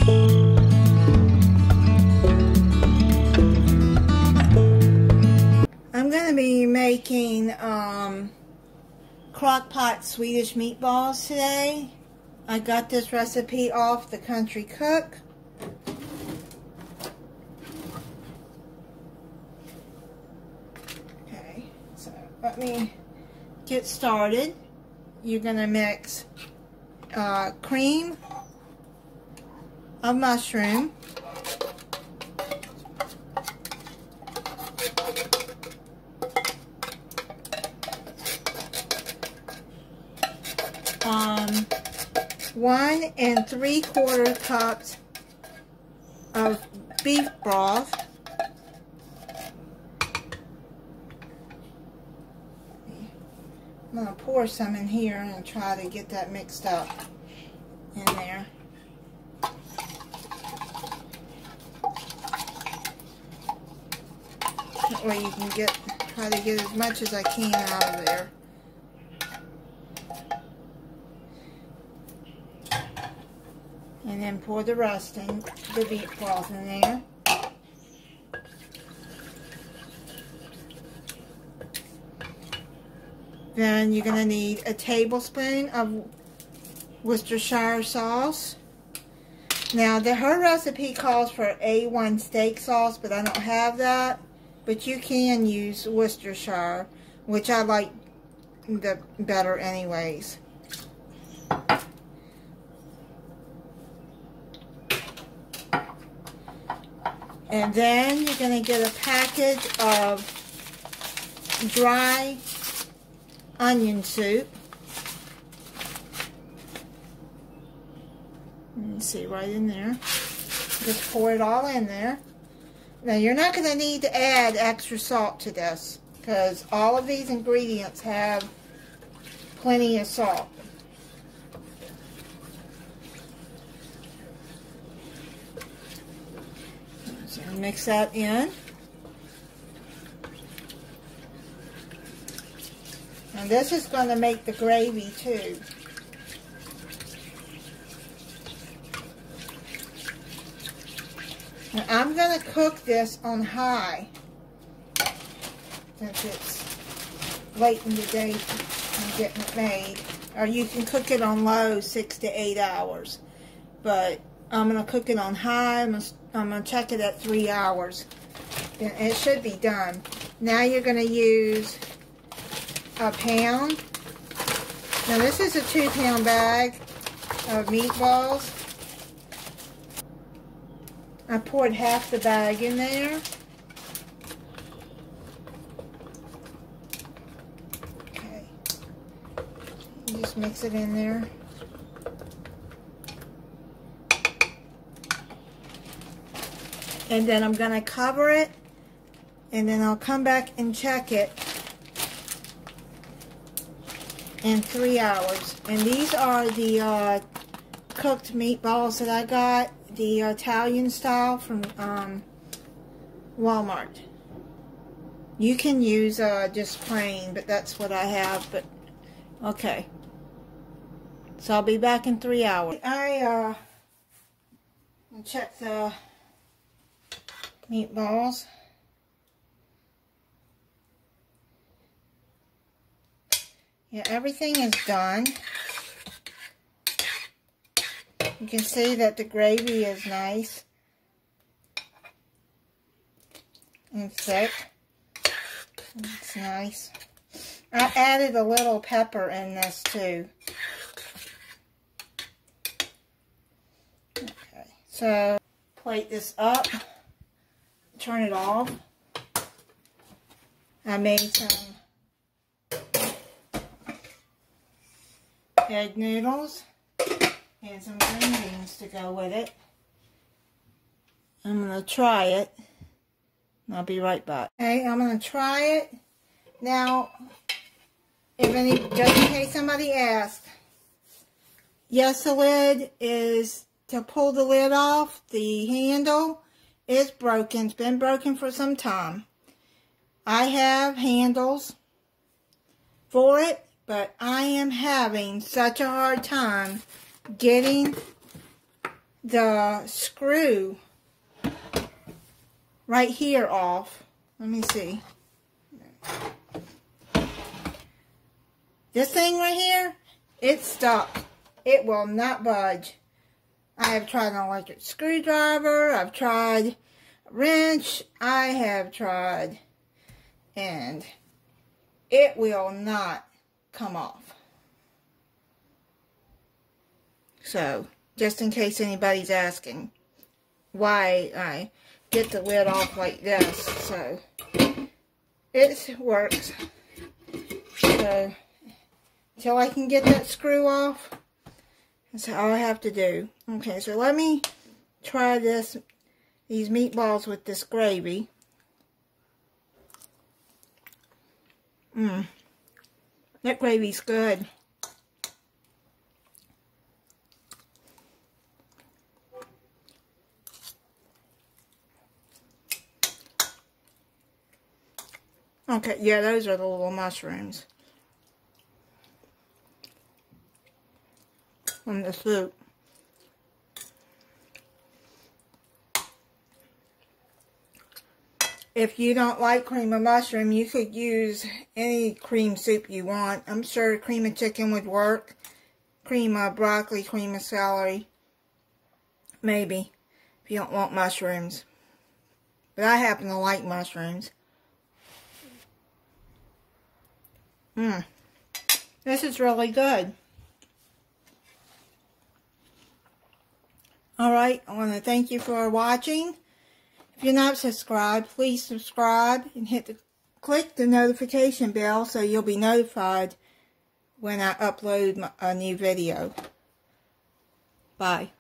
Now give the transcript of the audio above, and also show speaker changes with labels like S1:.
S1: I'm going to be making Crockpot Swedish Meatballs today. I got this recipe off the Country Cook. Okay, so let me get started. You're going to mix cream of mushroom, one and 3/4 cups of beef broth, I'm going to pour some in here and try to get that mixed up in there. That way you can try to get as much as I can out of there. And then pour the rest in the beef broth in there. Then you're going to need a tablespoon of Worcestershire sauce. Now, her recipe calls for A1 steak sauce, but I don't have that. But you can use Worcestershire, which I like the better anyways. And then you're going to get a package of dry onion soup. You see right in there. Just pour it all in there. Now you're not going to need to add extra salt to this because all of these ingredients have plenty of salt. So mix that in. And this is going to make the gravy too. Now I'm going to cook this on high since it's late in the day I'm getting it made. Or you can cook it on low 6 to 8 hours. But I'm going to cook it on high. I'm going to check it at 3 hours. And it should be done. Now you're going to use a pound. Now this is a 2-pound bag of meatballs. I poured half the bag in there. Okay. You just mix it in there. And then I'm going to cover it, and then I'll come back and check it in 3 hours. And these are the cooked meatballs that I got, the Italian style from Walmart. You can use just plain, but that's what I have. But okay, so I'll be back in 3 hours. I check the meatballs. Yeah, everything is done. You can see that the gravy is nice and thick. It's nice. I added a little pepper in this too. Okay, so plate this up. Turn it off. I made some egg noodles and some green beans to go with it. I'm going to try it. I'll be right back. Okay, I'm going to try it. Now, just in case somebody asked, yes, the lid is to pull the lid off. The handle is broken. It's been broken for some time. I have handles for it, but I am having such a hard time getting the screw right here off. Let me see. This thing right here, it's stuck. It will not budge. I have tried an electric screwdriver. I've tried a wrench. I have tried, and it will not come off. So, just in case anybody's asking why I get the lid off like this. So, it works. So, until I can get that screw off, that's all I have to do. Okay, so let me try these meatballs with this gravy. That gravy's good. Okay, yeah, those are the little mushrooms from the soup. If you don't like cream of mushroom, you could use any cream soup you want. I'm sure cream of chicken would work. Cream of broccoli, cream of celery. Maybe, if you don't want mushrooms. But I happen to like mushrooms. This is really good. Alright, I want to thank you for watching. If you're not subscribed, please subscribe and click the notification bell so you'll be notified when I upload a new video. Bye.